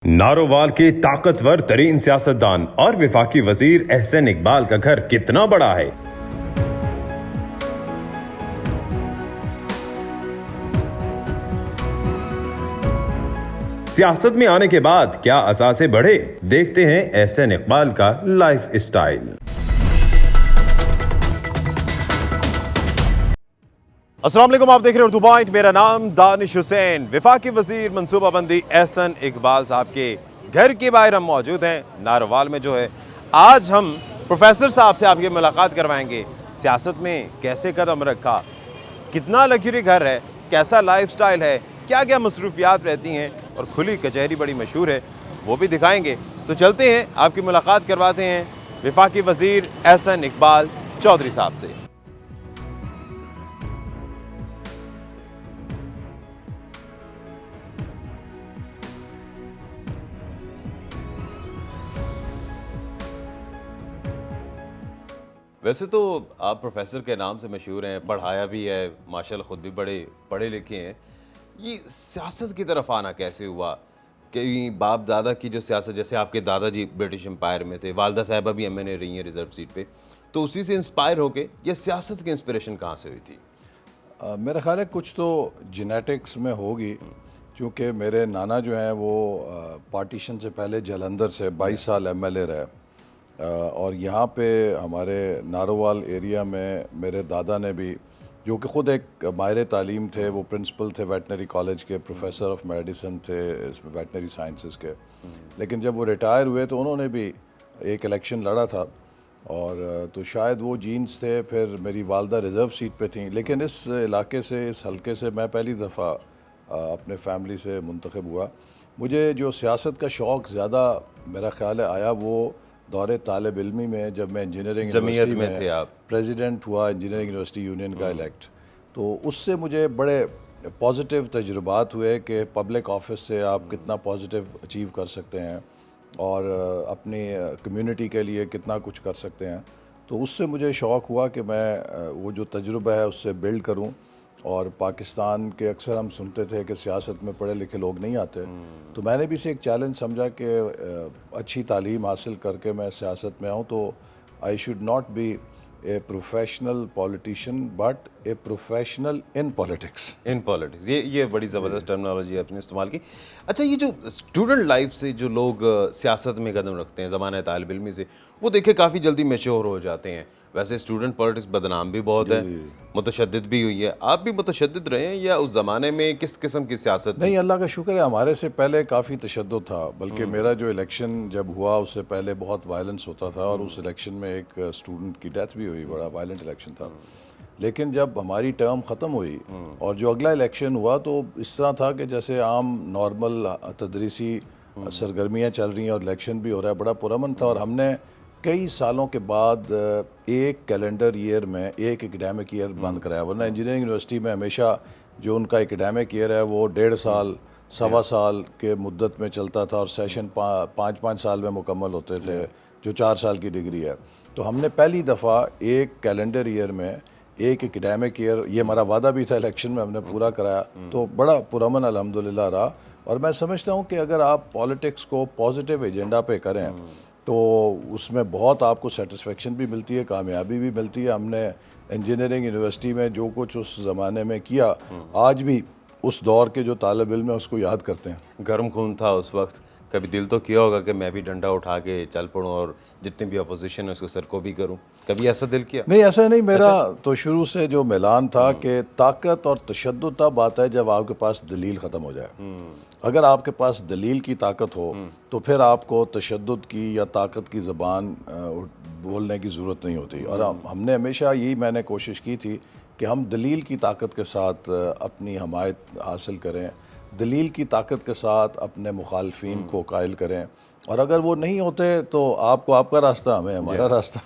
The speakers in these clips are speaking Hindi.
नारोवाल के ताकतवर तरीन सियासतदान और वफाकी वजीर एहसन इकबाल का घर कितना बड़ा है। सियासत में आने के बाद क्या असासे बढ़े, देखते हैं एहसन इकबाल का लाइफ स्टाइल। अस्सलाम वालेकुम, आप देख रहे हैं उर्दू पॉइंट। मेरा नाम दानिश हुसैन। वफाकी वजीर मनसूबाबंदी एहसन इकबाल साहब के घर के बाहर हम मौजूद हैं, नारोवाल में जो है। आज हम प्रोफेसर साहब से आपकी मुलाकात करवाएंगे। सियासत में कैसे कदम रखा, कितना लग्जरी घर है, कैसा लाइफ स्टाइल है, क्या क्या मसरूफियात रहती हैं, और खुली कचहरी बड़ी मशहूर है, वो भी दिखाएंगे। तो चलते हैं, आपकी मुलाकात करवाते हैं वफाकी वजीर एहसन इकबाल चौधरी साहब से। वैसे तो आप प्रोफेसर के नाम से मशहूर हैं, पढ़ाया भी है माशाल्लाह, ख़ुद भी बड़े पढ़े लिखे हैं। ये सियासत की तरफ आना कैसे हुआ? कि बाप दादा की जो सियासत, जैसे आपके दादाजी ब्रिटिश एम्पायर में थे, वालदा साहिबा भी एमएनए रही हैं रिजर्व सीट पे, तो उसी से इंस्पायर होके ये सियासत की इंस्पिरेशन कहाँ से हुई थी? मेरा ख्याल है कुछ तो जेनेटिक्स में होगी, क्योंकि मेरे नाना जो हैं वो पार्टीशन से पहले जलंधर से 22 साल एमएलए रहे, और यहाँ पे हमारे नारोवाल एरिया में मेरे दादा ने भी, जो कि ख़ुद एक माहिर तालीम थे, वो प्रिंसिपल थे वेटनरी कॉलेज के, प्रोफेसर ऑफ मेडिसिन थे इसमें वेटनरी साइंसेस के। लेकिन जब वो रिटायर हुए तो उन्होंने भी एक इलेक्शन लड़ा था, और तो शायद वो जीन्स थे। फिर मेरी वालदा रिज़र्व सीट पे थी, लेकिन इस इलाके से, इस हलके से मैं पहली दफ़ा अपने फैमिली से मुंतखब हुआ। मुझे जो सियासत का शौक़ ज़्यादा मेरा ख्याल है आया वो दौरे तालिब इल्मी में, जब मैं इंजीनियरिंग यूनिवर्सिटी में थे आप? प्रेसिडेंट हुआ इंजीनियरिंग यूनिवर्सिटी यूनियन का इलेक्ट। तो उससे मुझे बड़े पॉजिटिव तजुर्बात हुए कि पब्लिक ऑफिस से आप कितना पॉजिटिव अचीव कर सकते हैं और अपनी कम्युनिटी के लिए कितना कुछ कर सकते हैं। तो उससे मुझे शौक़ हुआ कि मैं वो जो तजुर्बा है उससे बिल्ड करूं। और पाकिस्तान के अक्सर हम सुनते थे कि सियासत में पढ़े लिखे लोग नहीं आते, तो मैंने भी इसे एक चैलेंज समझा कि अच्छी तालीम हासिल करके मैं सियासत में आऊँ, तो I should not be a professional politician but a professional in politics. ये बड़ी ज़बरदस्त टर्मिनोलॉजी आपने इस्तेमाल की। अच्छा, ये जो स्टूडेंट लाइफ से जो लोग सियासत में कदम रखते हैं ज़माने तालिब इल्मी से, वो देखे काफ़ी जल्दी मैच्योर हो जाते हैं। वैसे स्टूडेंट पॉलिटिक्स बदनाम भी बहुत है, मुतशद्दिद भी हुई है। आप भी मुतशद्दिद रहे हैं, या उस ज़माने में किस किस्म की सियासत थी? नहीं, अल्लाह का शुक्र है हमारे से पहले काफ़ी तशद्दुद था। बल्कि मेरा जो इलेक्शन जब हुआ उससे पहले बहुत वायलेंस होता था, और उस इलेक्शन में एक स्टूडेंट की डेथ भी हुई। बड़ा वायलेंट इलेक्शन था। लेकिन जब हमारी टर्म ख़त्म हुई और जो अगला इलेक्शन हुआ, तो इस तरह था कि जैसे आम नॉर्मल तदरीसी सरगर्मियाँ चल रही हैं और इलेक्शन भी हो रहा है, बड़ा पुरअमन था। और हमने कई सालों के बाद एक कैलेंडर ईयर में एक एकेडमिक ईयर बंद कराया। वरना इंजीनियरिंग यूनिवर्सिटी में हमेशा जो उनका एकेडमिक ईयर है वो 1.5 साल, सवा साल के मुद्दत में चलता था, और सेशन 5-5 साल में मुकम्मल होते थे, जो 4 साल की डिग्री है। तो हमने पहली दफ़ा एक कैलेंडर ईयर में एक एकेडमिक ईयर, ये हमारा वादा भी था इलेक्शन में, हमने पूरा कराया। तो बड़ा पुरअमन अल्हम्दुलिल्लाह रहा। और मैं समझता हूँ कि अगर आप पॉलिटिक्स को पॉजिटिव एजेंडा पे करें तो उसमें बहुत आपको सेटिस्फेक्शन भी मिलती है, कामयाबी भी मिलती है। हमने इंजीनियरिंग यूनिवर्सिटी में जो कुछ उस ज़माने में किया, आज भी उस दौर के जो तालिब इल्म है उसको याद करते हैं। गर्म खून था उस वक्त। कभी दिल तो किया होगा कि मैं भी डंडा उठा के चल पड़ूं और जितनी भी अपोजिशन है उसको सर को भी करूं? कभी ऐसा दिल किया? नहीं, ऐसा नहीं। मेरा तो शुरू से जो मिलान था कि ताकत और तशद्दुद तब आता है जब आपके पास दलील ख़त्म हो जाए। अगर आपके पास दलील की ताकत हो तो फिर आपको तशद्दुद की या ताकत की ज़बान बोलने की ज़रूरत नहीं होती। और हमने हमेशा यही मैंने कोशिश की थी कि हम दलील की ताकत के साथ अपनी हमायत हासिल करें, दलील की ताकत के साथ अपने मुखालफिन को कायल करें, और अगर वो नहीं होते तो आपको आपका रास्ता, हमें हमारा रास्ता।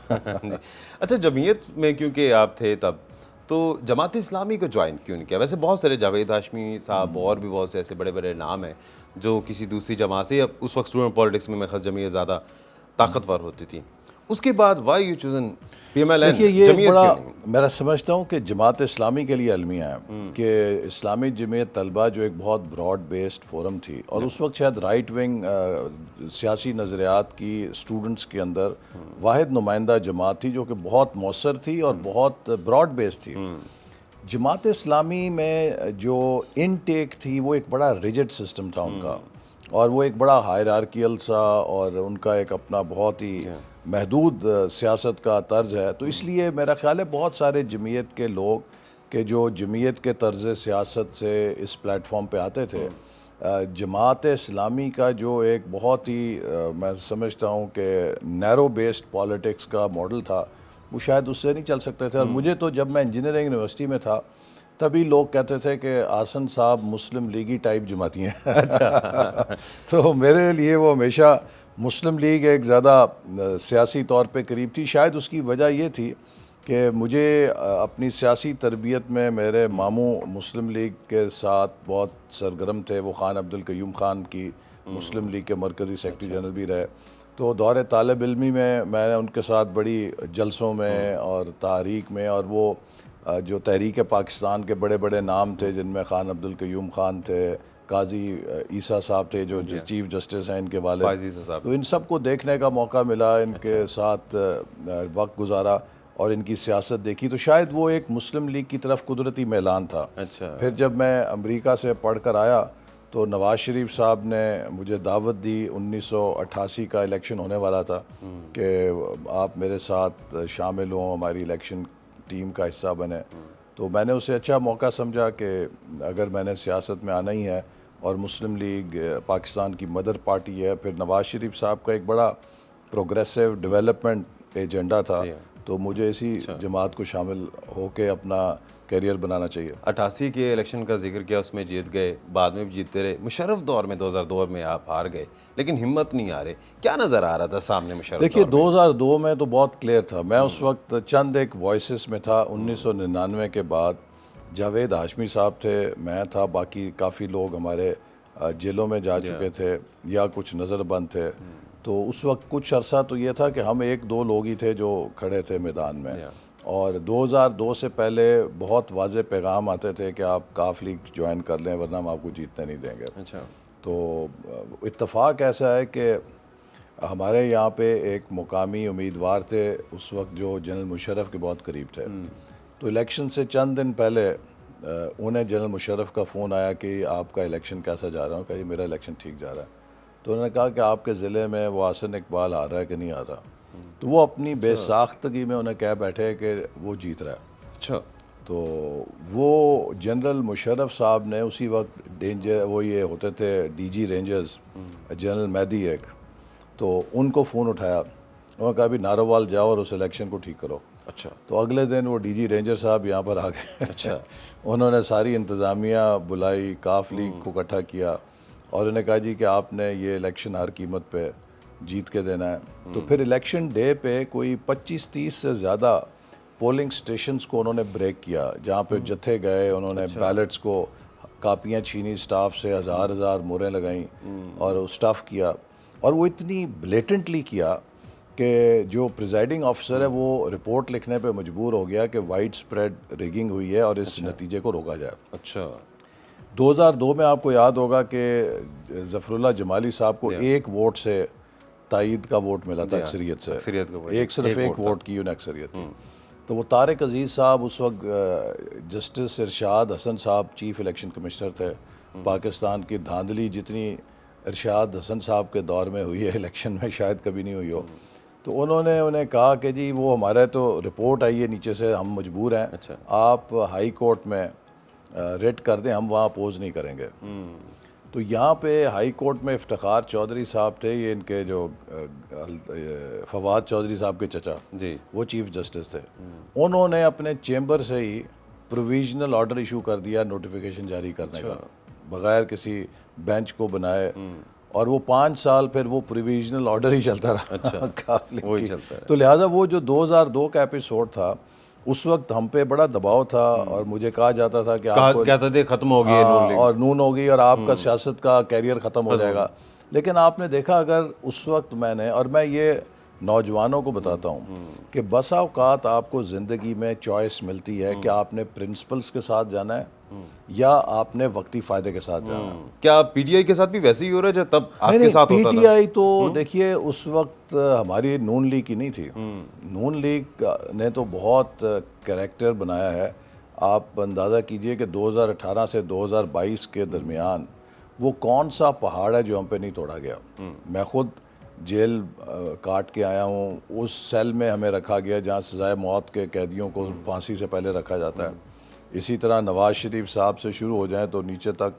अच्छा, जमीयत में क्योंकि आप थे तब, तो जमात इस्लामी को ज्वाइन क्यों नहीं किया? वैसे बहुत सारे, जावेद हाशमी साहब और भी बहुत से ऐसे बड़े बड़े नाम हैं जो किसी दूसरी जमात से, या उस वक्त स्टूडेंट पॉलिटिक्स में मैं ख़ास जमीयत ज़्यादा ताकतवर होती थी, उसके बाद व्हाई यू चूजन पीएमएलएन? देखिए ये जमीयत बड़ा क्यों नहीं? मैं समझता हूँ कि जमात इस्लामी के लिए अलमिया है कि इस्लामी जमीयत तलबा जो एक बहुत ब्रॉड बेस्ड फोरम थी और उस वक्त शायद राइट विंग सियासी नज़रियात की स्टूडेंट्स के अंदर वाहिद नुमाइंदा जमात थी जो कि बहुत मौसर थी और बहुत ब्रॉड बेस्ड थी। जमात इस्लामी में जो इनटेक थी वो एक बड़ा रिजिड सिस्टम था उनका, और वो एक बड़ा हायरार्कियल सा, और उनका एक अपना बहुत ही महदूद सियासत का तर्ज है। तो इसलिए मेरा ख्याल है बहुत सारे जमीयत के लोग के जो जमीयत के तर्ज सियासत से इस प्लेटफॉर्म पे आते थे, जमात इस्लामी का जो एक बहुत ही मैं समझता हूँ कि नैरो बेस्ड पॉलिटिक्स का मॉडल था, वो शायद उससे नहीं चल सकते थे। और मुझे तो जब मैं इंजीनियरिंग यूनिवर्सिटी में था तभी लोग कहते थे कि आसन साहब मुस्लिम लीगी टाइप जमाती हैं। अच्छा। तो मेरे लिए वो हमेशा मुस्लिम लीग एक ज़्यादा सियासी तौर पे करीब थी। शायद उसकी वजह ये थी कि मुझे अपनी सियासी तरबियत में मेरे मामू मुस्लिम लीग के साथ बहुत सरगर्म थे। वो खान अब्दुल कयूम खान की मुस्लिम लीग के मरकज़ी सेक्रेटरी जनरल भी रहे। तो दौरे तालिब इल्मी में मैं उनके साथ बड़ी जलसों में और तहरीक में, और वो जो तहरीक पाकिस्तान के बड़े बड़े नाम थे जिनमें खान अब्दुल कयूम खान थे, काजी ईसा साहब थे जो चीफ जस्टिस हैं इनके वाले, तो इन सब को देखने का मौका मिला, इनके साथ वक्त गुजारा और इनकी सियासत देखी। तो शायद वो एक मुस्लिम लीग की तरफ कुदरती मैलान था। अच्छा। फिर जब मैं अमेरिका से पढ़ कर आया तो नवाज़ शरीफ साहब ने मुझे दावत दी, 1988 का इलेक्शन होने वाला था कि आप मेरे साथ शामिल हों, हमारी इलेक्शन टीम का हिस्सा बने। तो मैंने उसे अच्छा मौका समझा कि अगर मैंने सियासत में आना ही है, और मुस्लिम लीग पाकिस्तान की मदर पार्टी है, फिर नवाज़ शरीफ साहब का एक बड़ा प्रोग्रेसिव डेवलपमेंट एजेंडा था, तो मुझे इसी जमात को शामिल होकर अपना करियर बनाना चाहिए। 88 के इलेक्शन का जिक्र किया, उसमें जीत गए, बाद में भी जीतते रहे। मुशर्रफ दौर में 2002 में आप हार गए, लेकिन हिम्मत नहीं आ रही। क्या नज़र आ रहा था सामने मुशर्रफ? देखिए 2002 में तो बहुत क्लियर था। मैं उस वक्त चंद एक वॉइसेस में था। 1999 के बाद जावेद हाशमी साहब थे, मैं था, बाकी काफ़ी लोग हमारे जेलों में जा चुके थे या कुछ नज़रबंद थे। तो उस वक्त कुछ अरसा तो ये था कि हम एक दो लोग ही थे जो खड़े थे मैदान में। और 2002 से पहले बहुत वाज़े पैगाम आते थे कि आप काफ लीग ज्वाइन कर लें वरना हम आपको जीतने नहीं देंगे। अच्छा। तो इत्तेफाक ऐसा है कि हमारे यहाँ पे एक मुकामी उम्मीदवार थे उस वक्त जो जनरल मुशर्रफ के बहुत करीब थे। तो इलेक्शन से चंद दिन पहले उन्हें जनरल मुशर्रफ का फ़ोन आया कि आपका इलेक्शन कैसा जा रहा है। कहा मेरा इलेक्शन ठीक जा रहा है। तो उन्होंने कहा कि आपके ज़िले में वो आसन इकबाल आ रहा है कि नहीं आ रहा। तो वो अपनी बेसाख्तगी में उन्हें कह बैठे कि वो जीत रहा है। अच्छा। तो वो जनरल मुशर्रफ साहब ने उसी वक्त वो ये होते थे डीजी रेंजर्स जनरल मैदी एक, तो उनको फ़ोन उठाया। उन्होंने कहा भी नारोवाल जाओ और उस इलेक्शन को ठीक करो। अच्छा। तो अगले दिन वो डीजी रेंजर साहब यहाँ पर आ गए। अच्छा। उन्होंने सारी इंतज़ामिया बुलाई, काफ लीग को इकट्ठा किया और उन्होंने कहा जी कि आपने ये इलेक्शन हर कीमत पे जीत के देना है। तो फिर इलेक्शन डे पे कोई 25-30 से ज़्यादा पोलिंग स्टेशंस को उन्होंने ब्रेक किया, जहाँ पे जत्थे गए, उन्होंने बैलेट्स को कापियाँ छीनी स्टाफ से, हज़ार मोहरें लगाई और स्टफ़ किया। और वो इतनी ब्लेटेंटली किया कि जो प्रिजाइडिंग ऑफिसर है वो रिपोर्ट लिखने पे मजबूर हो गया कि वाइड स्प्रेड रिगिंग हुई है और इस नतीजे को रोका जाए। अच्छा। 2002 में आपको याद होगा कि ज़फ़रुल्लाह जमाली साहब को एक वोट से तायद का वोट मिला था अक्सरियत से, सिर्फ एक वोट की उन्हें अक्सरियत थी। तो वो तारिक अजीज़ साहब उस वक्त जस्टिस इरशाद हसन साहब चीफ इलेक्शन कमिश्नर थे। पाकिस्तान की धांधली जितनी इरशाद हसन साहब के दौर में हुई है इलेक्शन में शायद कभी नहीं हुई हो। तो उन्होंने उन्हें कहा कि जी वो हमारे तो रिपोर्ट आई है नीचे से, हम मजबूर हैं। अच्छा। आप हाई कोर्ट में रेट कर दें, हम वहाँ अपोज नहीं करेंगे। तो यहाँ पे हाई कोर्ट में इफ्तिखार चौधरी साहब थे, ये इनके जो फवाद चौधरी साहब के चचा जी, वो चीफ जस्टिस थे। उन्होंने अपने चेंबर से ही प्रोविजनल ऑर्डर इशू कर दिया नोटिफिकेशन जारी करने का, बगैर किसी बेंच को बनाए। और वो 5 साल फिर वो प्रोविजनल ऑर्डर ही चलता रहा। अच्छा। वही चलता है। तो लिहाजा वो जो 2002 का एपिसोड था उस वक्त हम पे बड़ा दबाव था और मुझे कहा जाता था कि आपको क्या था, खत्म हो गई और नून होगी और आपका सियासत का कैरियर ख़त्म हो जाएगा। लेकिन आपने देखा अगर उस वक्त मैंने, और मैं ये नौजवानों को बताता हूँ कि बस औकात आपको ज़िंदगी में चॉइस मिलती है कि आपने प्रिंसिपल्स के साथ जाना है या आपने वक्ती फ़ायदे के साथ जाना है। क्या पीटीआई के साथ भी वैसे ही हो रहा है जो तब आपके नहीं, साथ होता था? पीटीआई तो देखिए उस वक्त हमारी नून लीग की नहीं थी। नून लीग ने तो बहुत कैरेक्टर बनाया है। आप अंदाज़ा कीजिए कि 2018 से 2022 के दरमियान वो कौन सा पहाड़ है जो हम पे नहीं तोड़ा गया। मैं खुद जेल काट के आया हूँ। उस सेल में हमें रखा गया जहाँ सज़ाए मौत के कैदियों को फांसी से पहले रखा जाता है। इसी तरह नवाज शरीफ साहब से शुरू हो जाए तो नीचे तक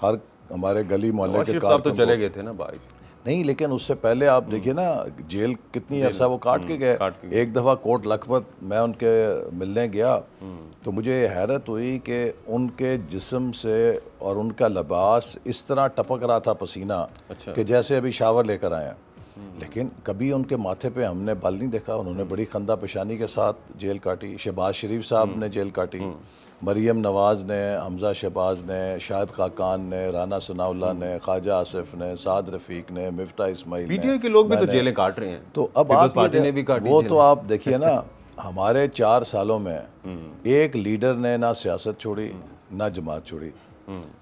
हर हमारे गली मोहल्ले के नवाज साहब तो कारकुन चले को- गए थे ना भाई। नहीं, लेकिन उससे पहले आप देखिए ना जेल कितनी अरसा वो काट के गए। काट के एक दफ़ा कोट लखपत मैं उनके मिलने गया तो मुझे हैरत हुई कि उनके जिस्म से और उनका लिबास इस तरह टपक रहा था पसीना कि जैसे अभी शावर लेकर आए हैं। लेकिन कभी उनके माथे पे हमने बाल नहीं देखा। उन्होंने बड़ी खंदा पेशानी के साथ जेल काटी। शहबाज शरीफ साहब ने जेल काटी, मरीम नवाज़ ने, हमजा शहबाज ने, शाहिद खाकान ने, राना सनाउल्लाह ने, ख्वाजा आसिफ ने, साद रफ़ीक ने, मिफ्ता इस्माइल ने। पीटीआई के लोग भी तो मैंने- जेलें काट रहे हैं। तो अब पीपल्स आप पार्टी ये ने भी काटी वो जेलें। तो आप देखिए ना हमारे 4 सालों में एक लीडर ने ना सियासत छोड़ी ना जमात छोड़ी।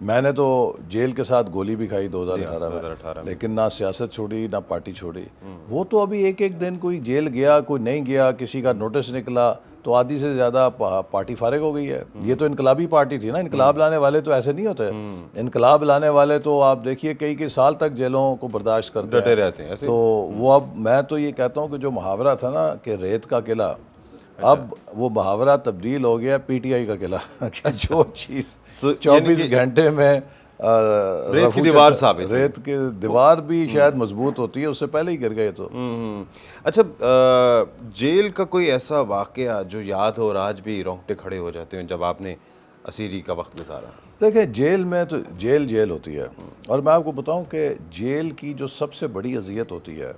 मैंने तो जेल के साथ गोली भी खाई 2018 में, लेकिन ना सियासत छोड़ी ना पार्टी छोड़ी। वो तो अभी एक एक दिन कोई जेल गया कोई नहीं गया, किसी का नोटिस निकला तो आधी से ज़्यादा पार्टी फारिग हो गई है। ये तो इनकलाबी पार्टी थी ना। इनकलाब लाने वाले तो ऐसे नहीं होते। इनकलाब लाने वाले तो आप देखिए कई कई साल तक जेलों को बर्दाश्त करते डटे हैं। रहते हैं ऐसे। तो वो अब मैं तो ये कहता हूँ कि जो मुहावरा था ना कि रेत का किला, अब वो मुहावरा तब्दील हो गया पीटीआई का किला कि जो चीज़ तो 24 घंटे में रेत की दीवार साबित हुई। रेत की दीवार भी शायद मजबूत होती है, उससे पहले ही गिर गए तो। अच्छा, जेल का कोई ऐसा वाकया जो याद हो और आज भी रोंगटे खड़े हो जाते हैं जब आपने असीरी का वक्त गुजारा? देखिए जेल में तो जेल जेल होती है। और मैं आपको बताऊं कि जेल की जो सबसे बड़ी अजियत होती है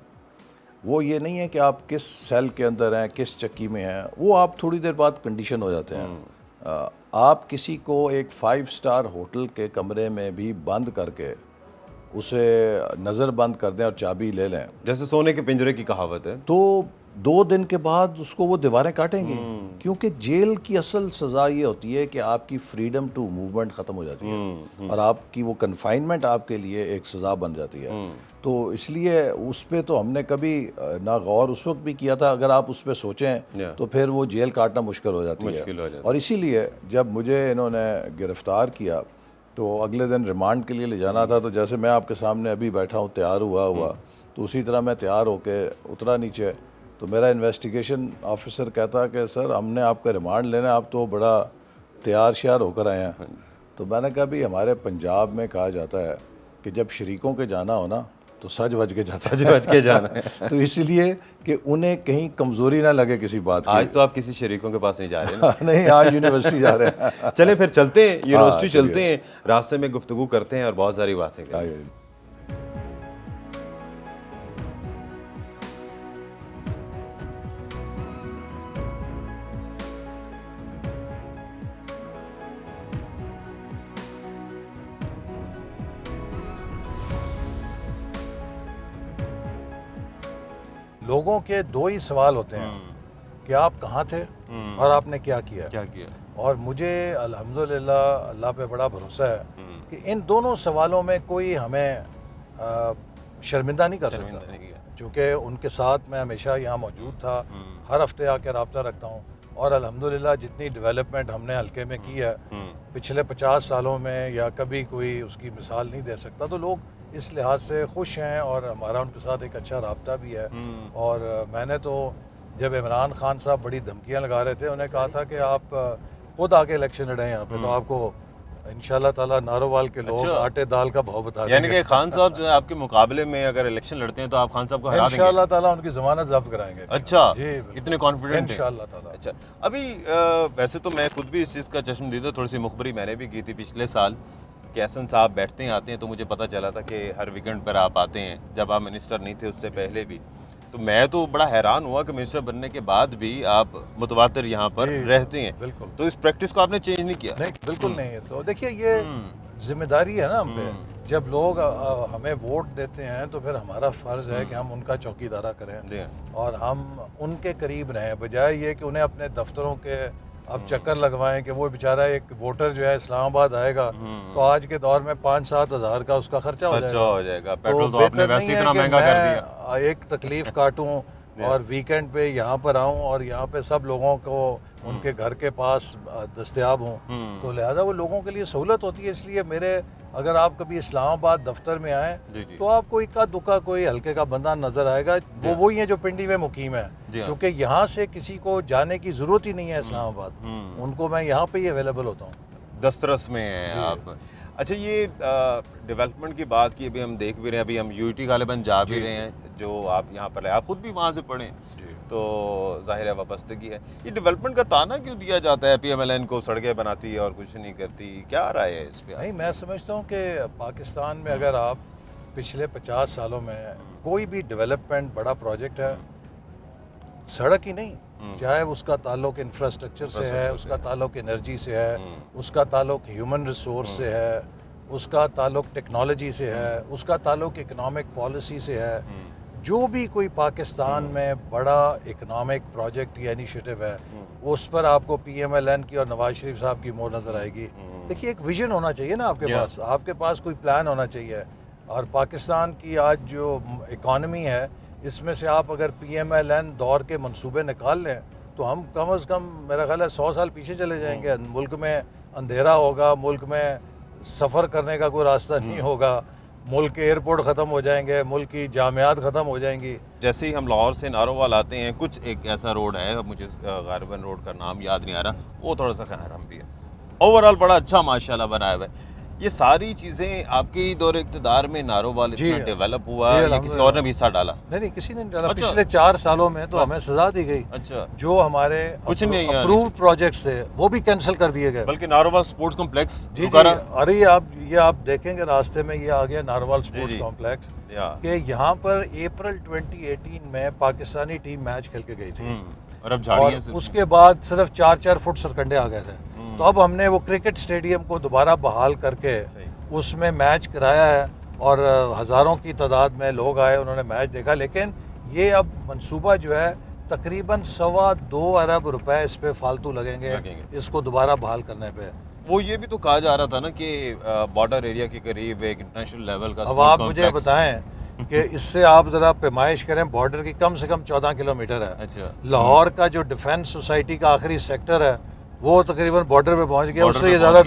वो ये नहीं है कि आप किस सेल के अंदर हैं, किस चक्की में हैं। वो आप थोड़ी देर बाद कंडीशन हो जाते हैं। आप किसी को एक 5 स्टार होटल के कमरे में भी बंद करके उसे नज़र बंद कर दें और चाबी ले लें जैसे सोने के पिंजरे की कहावत है। तो 2 दिन के बाद उसको वो दीवारें काटेंगे। क्योंकि जेल की असल सज़ा ये होती है कि आपकी फ्रीडम टू मूवमेंट ख़त्म हो जाती है और आपकी वो कन्फाइनमेंट आपके लिए एक सज़ा बन जाती है। तो इसलिए उस पर तो हमने कभी ना गौर उस वक्त भी किया था। अगर आप उस पर सोचें तो फिर वो जेल काटना मुश्किल हो जाती है। और इसीलिए जब मुझे इन्होंने गिरफ़्तार किया तो अगले दिन रिमांड के लिए ले जाना था। तो जैसे मैं आपके सामने अभी बैठा हूँ तैयार हुआ तो उसी तरह मैं तैयार होके उतरा नीचे तो मेरा इन्वेस्टिगेशन ऑफिसर कहता कि सर हमने आपका रिमांड लेना, आप तो बड़ा तैयार श्यार होकर आए हैं। तो मैंने कहा भी हमारे पंजाब में कहा जाता है कि जब शरीकों के जाना हो ना तो सज बज के जाता है। सज बज के जाना है। तो इसलिए कि उन्हें कहीं कमज़ोरी ना लगे किसी बात की। आज तो आप किसी शरीकों के पास नहीं जा रहे ना। नहीं, आज यूनिवर्सिटी जा रहे हैं। चले फिर चलते हैं यूनिवर्सिटी, चलते हैं, रास्ते में गुफ्तगू करते हैं और बहुत सारी बातें करते हैं। लोगों के 2 ही सवाल होते हैं कि आप कहाँ थे और आपने क्या किया। क्या किया? और मुझे अल्हम्दुलिल्लाह अल्लाह पे बड़ा भरोसा है कि इन दोनों सवालों में कोई हमें शर्मिंदा नहीं कर सकता। चूँकि उनके साथ मैं हमेशा यहाँ मौजूद था, हर हफ्ते आकर रब्ता रखता हूँ और अल्हम्दुलिल्लाह जितनी डेवलपमेंट हमने हल्के में की है पिछले 50 सालों में या कभी कोई उसकी मिसाल नहीं दे सकता। तो लोग इस लिहाज से खुश हैं और हमारा उनके साथ एक अच्छा रब्ता भी है। और मैंने तो जब इमरान खान साहब बड़ी धमकियां लगा रहे थे, उन्हें कहा था कि आप खुद आके इलेक्शन लड़ें यहाँ पे, तो आपको इंशाल्लाह ताला नारोवाल के लोग आटे दाल का भाव बता देंगे। यानी कि खान साहब जो है आपके मुकाबले में अगर इलेक्शन लड़ते हैं तो आप खान साहब को हरा देंगे? इंशाल्लाह ताला उनकी जमानत जब्त कराएंगे। अच्छा, जी, इतने कॉन्फिडेंट हैं? इंशाल्लाह ताला। अच्छा, अभी वैसे तो मैं खुद भी इस चीज़ का चश्मदीद, थोड़ी सी मुखबरी मैंने भी की थी पिछले साल कि एहसन साहब बैठते हैं आते हैं, तो मुझे पता चला था कि हर वीकेंड पर आप आते हैं। जब आप मिनिस्टर नहीं थे उससे पहले भी, तो मैं तो बड़ा हैरान हुआ कि मिनिस्टर बनने के बाद भी आप मुतवातिर यहाँ पर रहते हैं। बिल्कुल। तो इस प्रैक्टिस को आपने चेंज नहीं किया? नहीं, बिल्कुल नहीं। तो देखिए ये जिम्मेदारी है ना हम पे। जब लोग हमें वोट देते हैं तो फिर हमारा फ़र्ज़ है कि हम उनका चौकीदारा करें और हम उनके करीब रहें, बजाय ये कि उन्हें अपने दफ्तरों के अब चक्कर लगवाएं कि वो बेचारा एक वोटर जो है इस्लामाबाद आएगा तो आज के दौर में 5-7 हज़ार का उसका खर्चा हो जाएगा। पेट्रोल तो आपने वैसे इतना महंगा कर दिया। एक तकलीफ़ काटूं और वीकेंड पे यहाँ पर आऊँ और यहाँ पे सब लोगों को उनके घर के पास दस्तयाब हूँ, तो लिहाजा वो लोगों के लिए सहूलत होती है। इसलिए मेरे अगर आप कभी इस्लामाबाद दफ्तर में आएँ तो आपको इक्का दुक्का कोई हल्के का बंदा नज़र आएगा, वो वही है जो पिंडी में मुकीम है, क्योंकि यहाँ से किसी को जाने की ज़रूरत ही नहीं है इस्लामाबाद, उनको मैं यहाँ पे ही अवेलेबल होता हूँ। दस्तरस में हैं आप। अच्छा, ये डेवलपमेंट की बात की, अभी हम देख भी रहे हैं, अभी हम यूटी गालिबन जा भी रहे हैं, जो आप यहाँ पर है, आप खुद भी वहाँ से पढ़े, तो जाहिर है वाबस्तगी है। ये डेवलपमेंट का ताना क्यों दिया जाता है PMLN को, सड़कें बनाती है और कुछ नहीं करती, क्या राय है इस पर? नहीं, मैं समझता हूँ कि पाकिस्तान में अगर आप पिछले 50 सालों में कोई भी डेवलपमेंट बड़ा प्रोजेक्ट है, सड़क ही नहीं, चाहे उसका ताल्लुक इंफ्रास्ट्रक्चर से है, उसका ताल्लुक एनर्जी से है, उसका ताल्लुक ह्यूमन रिसोर्स से है, उसका ताल्लुक टेक्नोलॉजी से है, उसका ताल्लुक इकनॉमिक पॉलिसी से है, जो भी कोई पाकिस्तान में बड़ा इकनॉमिक प्रोजेक्ट या इनिशिएटिव है उस पर आपको PMLN की और नवाज शरीफ साहब की मोहर नज़र आएगी। देखिए, एक विजन होना चाहिए ना आपके पास कोई प्लान होना चाहिए। और पाकिस्तान की आज जो इकॉनमी है, इसमें से आप अगर PMLN दौर के मंसूबे निकाल लें तो हम कम अज़ कम मेरा ख्याल है 100 साल पीछे चले जाएंगे। मुल्क में अंधेरा होगा, मुल्क में सफ़र करने का कोई रास्ता नहीं होगा, मुल्क के एयरपोर्ट ख़त्म हो जाएंगे, मुल्क की जामियात ख़त्म हो जाएंगी। जैसे ही हम लाहौर से नारोवाल आते हैं, कुछ एक ऐसा रोड है, मुझे गालिबन रोड का नाम याद नहीं आ रहा, वो थोड़ा सा खैराम भी है, ओवरऑल बड़ा अच्छा माशाल्लाह बनाया हुआ है। ये सारी चीज़ें आपकी दौर इक़्तिदार में नारोवाल इतना डेवलप हुआ या किसी और ने भी हिस्सा डाला? नहीं, किसी ने नहीं डाला। अच्छा। पिछले 4 सालों में तो हमें सजा दी गई। अच्छा। जो हमारे कुछ नहीं अप्रूव प्रोजेक्ट्स थे वो भी कैंसिल कर दिए गए, बल्कि नारोवाल स्पोर्ट्स कॉम्प्लेक्स। जी, अरे ये आप देखेंगे रास्ते में ये आ गया नारोवाल स्पोर्ट्स कॉम्प्लेक्स, कि यहाँ पर अप्रैल 2018 में पाकिस्तानी टीम मैच खेल के गई थी और अब झाड़ियाँ, उसके बाद सिर्फ 4-4 फुट सरकंडे आ गए थे। तो अब हमने वो क्रिकेट स्टेडियम को दोबारा बहाल करके उसमें मैच कराया है और हज़ारों की तादाद में लोग आए, उन्होंने मैच देखा। लेकिन ये अब मंसूबा जो है तकरीबन 2.25 अरब रुपए इस पे फालतू लगेंगे इसको दोबारा बहाल करने पे। वो ये भी तो कहा जा रहा था ना कि बॉर्डर एरिया के करीब एक इंटरनेशनल लेवल का। अब आप मुझे बताएं कि इससे आप ज़रा पैमाइश करें, बॉर्डर की कम से कम 14 किलोमीटर है। अच्छा। लाहौर का जो डिफेंस सोसाइटी का आखिरी सेक्टर है वो तकरीबन बॉर्डर पे पहुंच गया, उससे ये ज़्यादा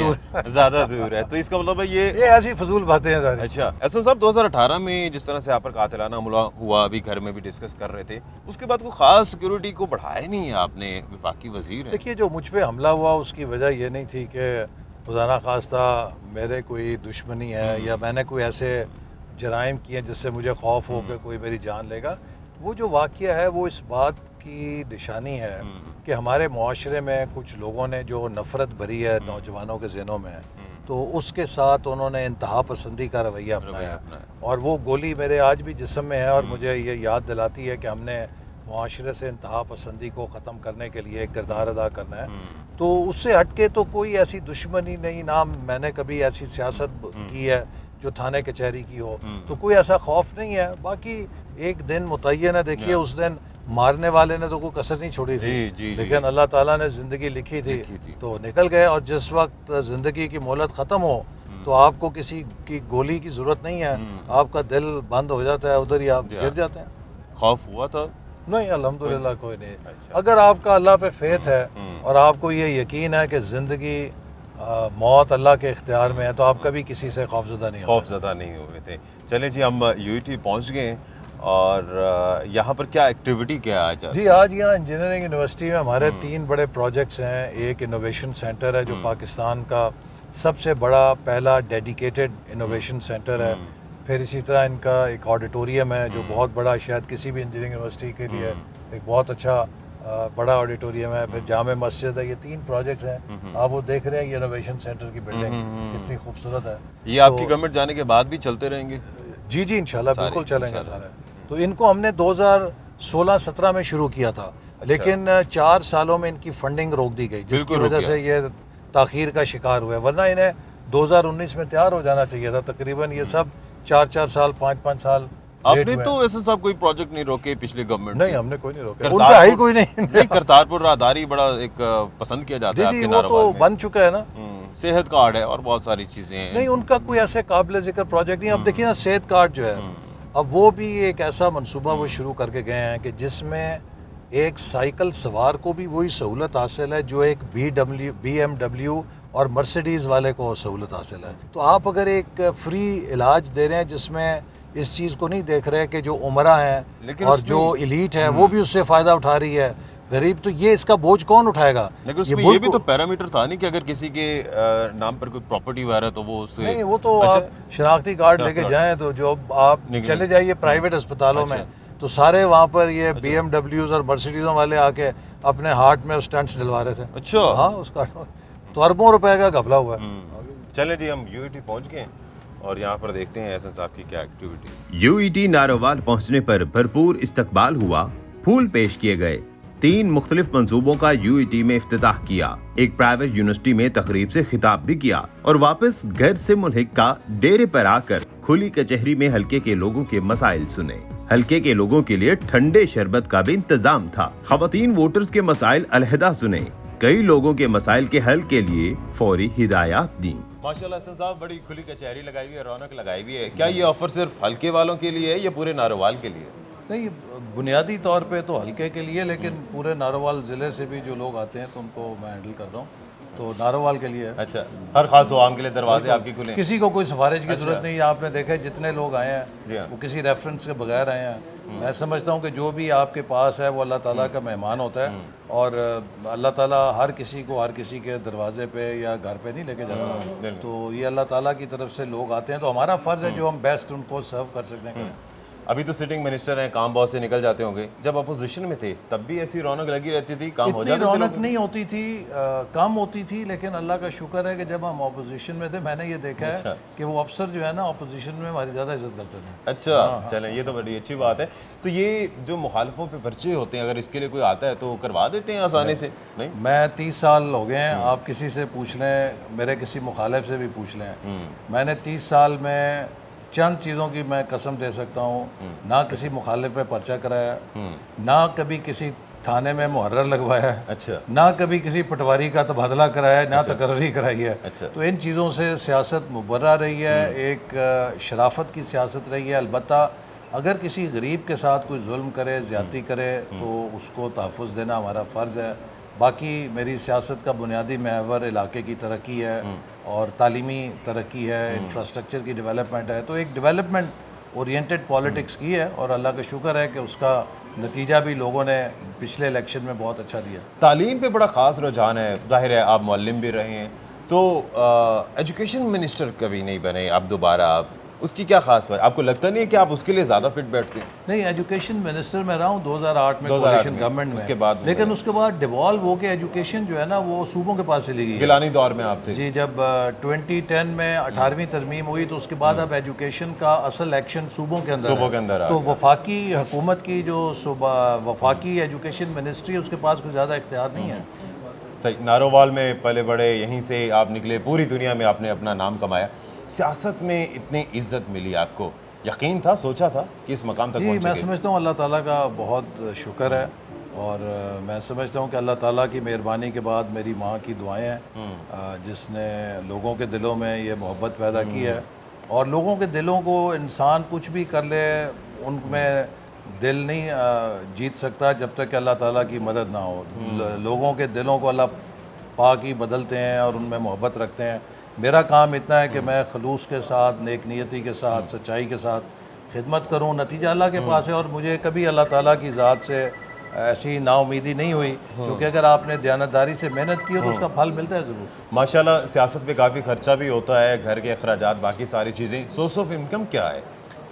दूर है। तो इसका मतलब है ये ऐसी फजूल बातें हैं सारी। अच्छा, एहसन साहब 2018 में जिस तरह से आप पर कातिलाना हमला हुआ, अभी घर में भी डिस्कस कर रहे थे, उसके बाद कोई ख़ास सिक्योरिटी को बढ़ाया नहीं है आपने, वफाकी वज़ीर है। देखिए, जो मुझ पर हमला हुआ उसकी वजह ये नहीं थी कि खुदा खास्ता मेरे कोई दुश्मनी है या मैंने कोई ऐसे जराइम किए जिससे मुझे खौफ हो कि कोई मेरी जान लेगा। वो जो वाक़या है वो इस बात की निशानी है कि हमारे मुआशरे में कुछ लोगों ने जो नफ़रत भरी है नौजवानों के ज़हनों में, तो उसके साथ उन्होंने इंतहा पसंदी का रवैया अपनाया और वो गोली मेरे आज भी जिस्म में है और मुझे ये याद दिलाती है कि हमने मुआशरे से इंतहा पसंदी को ख़त्म करने के लिए एक किरदार अदा करना है। तो उससे हट के तो कोई ऐसी दुश्मनी नहीं, ना मैंने कभी ऐसी सियासत की है जो थाने कचहरी की हो, तो कोई ऐसा खौफ नहीं है। बाकी एक दिन मुतय्यन है, देखिए उस दिन मारने वाले ने तो कोई कसर नहीं छोड़ी थी, लेकिन अल्लाह ताला ने ज़िंदगी लिखी थी तो निकल गए। और जिस वक्त ज़िंदगी की मोहलत ख़त्म हो तो आपको किसी की गोली की ज़रूरत नहीं है, आपका दिल बंद हो जाता है, उधर ही आप गिर जाते हैं। खौफ हुआ था? नहीं, अल्हम्दुलिल्लाह कोई नहीं। अच्छा। अगर आपका अल्लाह पे फेथ है और आपको ये यकीन है कि ज़िंदगी मौत अल्लाह के इख्तियार में है, तो आप कभी किसी से खौफज़दा नहीं हुए थे। चलें जी, हम UET पहुँच गए और यहाँ पर क्या एक्टिविटी क्या है आज? जी, आज यहाँ इंजीनियरिंग यूनिवर्सिटी में हमारे 3 बड़े प्रोजेक्ट्स हैं। एक इनोवेशन सेंटर है जो पाकिस्तान का सबसे बड़ा पहला डेडिकेटेड इनोवेशन सेंटर है। फिर इसी तरह इनका एक ऑडिटोरियम है जो बहुत बड़ा, शायद किसी भी इंजीनियरिंग यूनिवर्सिटी के लिए एक बहुत अच्छा बड़ा ऑडिटोरियम है। फिर जामे मस्जिद है। ये 3 प्रोजेक्ट्स हैं। आप वो देख रहे हैं, ये इनोवेशन सेंटर की बिल्डिंग कितनी खूबसूरत है। ये आपकी गवर्नमेंट जाने के बाद भी चलते रहेंगे? जी इंशाल्लाह बिल्कुल चलेंगे सारे। तो इनको हमने 2016-17 में शुरू किया था। अच्छा। लेकिन 4 सालों में इनकी फंडिंग रोक दी गई, जिसकी वजह से ये ताख़ीर का शिकार हुए, वरना इन्हें 2019 में तैयार हो जाना चाहिए था तकरीबन। ये सब 4-4 साल 5-5 साल आपने तो ऐसा सब कोई प्रोजेक्ट नहीं रोके पिछली गवर्नमेंट नहीं, हमने कोई नहीं रोका, करतारपुर- उनका है ही कोई नहीं। नहीं, करतारपुर राहदारी बड़ा एक पसंद किया जाता है जी आपके वो तो नारोवाल में। बन चुका है ना। सेहत कार्ड है और बहुत सारी चीजें हैं। नहीं, उनका कोई ऐसे काबिल जिक्र प्रोजेक्ट नहीं। अब देखिए ना, सेहत कार्ड जो है, अब वो भी एक ऐसा मंसूबा वो शुरू करके गए हैं कि जिसमें एक साइकिल सवार को भी वही सहूलत हासिल है जो एक BMW और मर्सिडीज़ वाले को सहूलत हासिल है। तो आप अगर एक फ्री इलाज दे रहे हैं जिसमें इस चीज़ को नहीं देख रहे कि जो उमरा है लेकिन और उसमें- जो इलीट है वो भी उससे फ़ायदा उठा रही है, गरीब तो ये इसका बोझ कौन उठाएगा? लेकिन उसमें ये मुल्क भी तो को- पैरामीटर था नहीं कि अगर किसी के नाम पर कोई प्रॉपर्टी वगैरह तो वो उससे नहीं, वो तो अच्छा, आप शनाख्ती कार्ड शनाख्ती लेके कार्ड। जाएं तो जो आप निकले। चले जाइए प्राइवेट अस्पतालों में, तो सारे वहाँ पर ये BMWs और मर्सिडीज़ों वाले आके अपने हार्ट में स्टंट्स डलवा रहे थे। अच्छा हाँ, उसका तो अरबों रुपए का घपला हुआ है। चलें जी, हम यूईटी पहुंच गए और यहाँ पर देखते हैं एहसन साहब की क्या एक्टिविटीज। यूईटी नारोवाल पहुंचने पर भरपूर इस्तकबाल हुआ, फूल पेश किए गए। 3 मुख्तलिफ मंसूबों का यूईटी में इफ्तिताह किया, एक प्राइवेट यूनिवर्सिटी में तकरीब से खिताब भी किया और वापस घर से मुल्हिका डेरे पर आकर खुली कचहरी में हल्के के लोगों के मसाइल सुने। हल्के के लोगों के लिए ठंडे शरबत का भी इंतजाम था। खवातीन वोटर्स के मसाइल अलहदा सुने, कई लोगों के मसाइल के हल के लिए फौरी हिदायत दी। माशाल्लाह एहसन साहब, बड़ी खुली कचहरी लगाई हुई है, रौनक लगाई हुई है। क्या ये ऑफर सिर्फ हल्के वालों के लिए है या पूरे नारोवाल के लिए? नहीं, बुनियादी तौर पे तो हल्के के लिए, लेकिन पूरे नारोवाल ज़िले से भी जो लोग आते हैं तो उनको मैं हैंडल कर रहा हूँ, तो नारोवाल के लिए है। अच्छा, हर खास आवाम के लिए दरवाजे आपके खुले हैं? किसी को कोई सिफारिश की जरूरत नहीं है। आपने देखा है जितने लोग आए जी हाँ। हैं वो किसी रेफरेंस के बगैर आए हैं। मैं समझता हूँ कि जो भी आपके पास है वो अल्लाह ताला का मेहमान होता है और अल्लाह ताला हर किसी को हर किसी के दरवाजे पे या घर पे नहीं लेके जाता। तो ये अल्लाह ताला की तरफ से लोग आते हैं, तो हमारा फ़र्ज़ है जो हम बेस्ट उनको सर्व कर सकते हैं। अभी तो सिटिंग मिनिस्टर हैं, काम बहुत से निकल जाते होंगे। जब अपोजिशन में थे तब भी ऐसी रौनक लगी रहती थी, काम हो इतनी जाते थे रौनक लोगों नहीं होती थी, कम होती थी, लेकिन अल्लाह का शुक्र है कि जब हम अपोजिशन में थे मैंने ये देखा है कि वो अफसर जो है ना अपोजिशन में हमारी ज़्यादा इज्जत करते थे। की? अच्छा, चलें, ये तो बड़ी अच्छी बात है। तो ये जो मुखालफों पे पर्चे होते हैं, अगर इसके लिए कोई आता है तो करवा देते हैं आसानी से? नहीं, मैं 30 साल हो गए हैं, आप किसी से पूछ लें, मेरे किसी मुखालिफ से भी पूछ लें, मैंने 30 साल में चंद चीज़ों की मैं कसम दे सकता हूँ, ना किसी मुखालिफ पे पर्चा कराया, ना कभी किसी थाने में मुहर्रर लगवाया है, अच्छा ना कभी किसी पटवारी का तबादला कराया है, ना तकर्री कराई है। अच्छा। तो इन चीज़ों से सियासत मुबर्रा रही है, एक शराफत की सियासत रही है। अलबत्ता अगर किसी गरीब के साथ कोई जुल्म करे, ज़्यादती करे, तो उसको तहफ़्फ़ुज़ देना हमारा फ़र्ज़ है। बाकी मेरी सियासत का बुनियादी महवर इलाके की तरक्की है और तालीमी तरक्की है, इंफ्रास्ट्रक्चर की डेवलपमेंट है। तो एक डेवलपमेंट ओरिएंटेड पॉलिटिक्स की है और अल्लाह का शुक्र है कि उसका नतीजा भी लोगों ने पिछले इलेक्शन में बहुत अच्छा दिया। तालीम पे बड़ा ख़ास रुझान है, जाहिर है आप मौल्लिम भी रहे हैं, तो एजुकेशन मिनिस्टर कभी नहीं बने आप दोबारा, आप उसकी क्या खास बात? आपको लगता नहीं है कि आप उसके लिए ज़्यादा फिट बैठते हैं? नहीं, एजुकेशन मिनिस्टर में रहा हूँ 2008 में 2008 कोalition में, गवर्नमेंट में, उसके बाद लेकिन उसके बाद डिवॉल्व हो के एजुकेशन जो है ना वो सूबों के पास चली गई है। गिलानी दौर में आप थे? जी, जब 2010 में 18वीं तरमीम हुई तो उसके बाद अब एजुकेशन का असल एक्शन सूबों के अंदर सूबों है। के अंदर आ तो वफाकी हुकूमत की जो वफाकी एजुकेशन मिनिस्ट्री है उसके पास कोई ज़्यादा इख्तियार नहीं है। सही, नारोवाल में पले बड़े, यहीं से आप निकले, पूरी दुनिया में आपने अपना नाम कमाया। सियासत में इतनी इज्जत मिली आपको, यकीन था, सोचा था कि इस मकाम तक जी, मैं पहुंचेंगे? समझता हूँ अल्लाह ताला का बहुत शुक्र है और मैं समझता हूँ कि अल्लाह ताला की मेहरबानी के बाद मेरी माँ की दुआएं हैं जिसने लोगों के दिलों में ये मोहब्बत पैदा की है। और लोगों के दिलों को इंसान कुछ भी कर ले, उनमें दिल नहीं जीत सकता जब तक कि अल्लाह ताला की मदद ना हो। लोगों के दिलों को अल्लाह पाक ही बदलते हैं और उनमें मोहब्बत रखते हैं। मेरा काम इतना है कि मैं खलूस के साथ, नेक नियति के साथ, सच्चाई के साथ खिदमत करूं। नतीजा अल्लाह के पास है और मुझे कभी अल्लाह ताला की ज़ात से ऐसी नाउमीदी नहीं हुई, क्योंकि अगर आपने दयानतदारी से मेहनत की हो तो उसका फल मिलता है ज़रूर। माशाल्लाह, सियासत पे काफ़ी खर्चा भी होता है, घर के अखराजात, बाकी सारी चीज़ें। सोर्स ऑफ इनकम क्या है?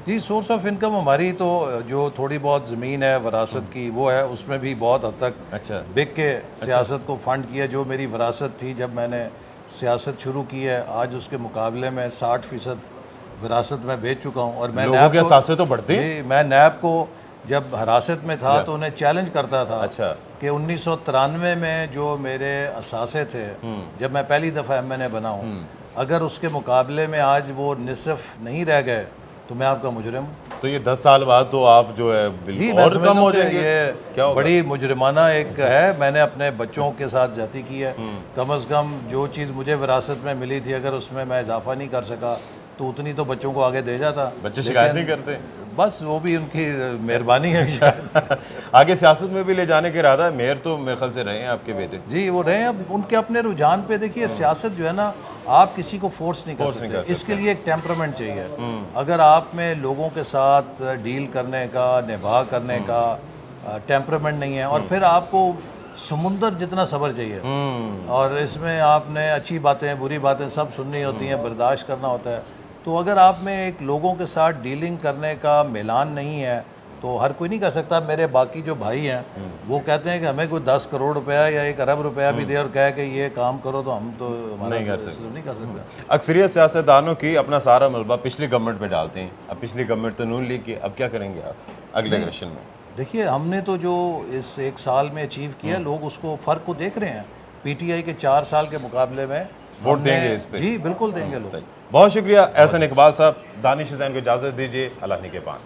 जी, सोर्स ऑफ इनकम हमारी तो जो थोड़ी बहुत ज़मीन है विरासत की वो है, उसमें भी बहुत हद तक अच्छा, बिक के सियासत को फंड किया। जो मेरी विरासत थी जब मैंने सियासत शुरू की है, आज उसके मुकाबले में 60% विरासत में बेच चुका हूँ। और मैं लोगों के असासे तो बढ़ते हैं। जी, मैं नैब को जब हिरासत में था तो उन्हें चैलेंज करता था अच्छा, कि 1993 में जो मेरे असासे थे, जब मैं पहली दफ़ा MNA बना हूँ, अगर उसके मुकाबले में आज वो निसफ नहीं रह गए तो मैं आपका मुजरिम हूँ। तो ये 10 साल बाद तो आप जो है जी, बिल्कुल मैं और समझता कम हो हूँ कि जाएंगे। ये क्या होगा? बड़ी मुजरिमाना एक है। मैंने अपने बच्चों के साथ ज्यादती की है। कम से कम जो चीज़ मुझे विरासत में मिली थी, अगर उसमें मैं इजाफा नहीं कर सका तो उतनी तो बच्चों को आगे दे जाता। बच्चे शिकायत नहीं लेकिन करते? बस वो भी उनकी मेहरबानी है शायद। आगे सियासत में भी ले जाने के इरादा है? मेयर तो मेरे ख्याल से रहे हैं आपके बेटे। जी, वो रहे हैं। अब उनके अपने रुझान पे देखिए, सियासत जो है ना, आप किसी को फोर्स नहीं कर सकते। इसके लिए एक टेम्परामेंट चाहिए। अगर आप में लोगों के साथ डील करने का, निभा करने का टेम्परामेंट नहीं है, और फिर आपको समुंदर जितना सब्र चाहिए, और इसमें आपने अच्छी बातें बुरी बातें सब सुननी होती हैं, बर्दाश्त करना होता है। तो अगर आप में एक लोगों के साथ डीलिंग करने का मिलान नहीं है तो हर कोई नहीं कर सकता। मेरे बाकी जो भाई हैं वो कहते हैं कि हमें कोई 10 करोड़ रुपया या 1 अरब रुपया भी दे और कहे कि ये काम करो, तो हम तो नहीं कर नहीं कर सकते। अक्सरियत सियासतदानों की अपना सारा मलबा पिछली गवर्नमेंट पे डालते हैं। अब पिछली गवर्नमेंट तो नून लीग की, अब क्या करेंगे आप अगले इलेक्शन में? देखिए, हमने तो जो इस 1 साल में अचीव किया, लोग उसको फ़र्क को देख रहे हैं। पीटीआई के 4 साल के मुकाबले में वोट हमने- देंगे इस पे? जी बिल्कुल देंगे लोग। बहुत शुक्रिया एहसन इकबाल साहब। दानिश हुसैन को इजाज़त दीजिए। अल्लाह निगहबान।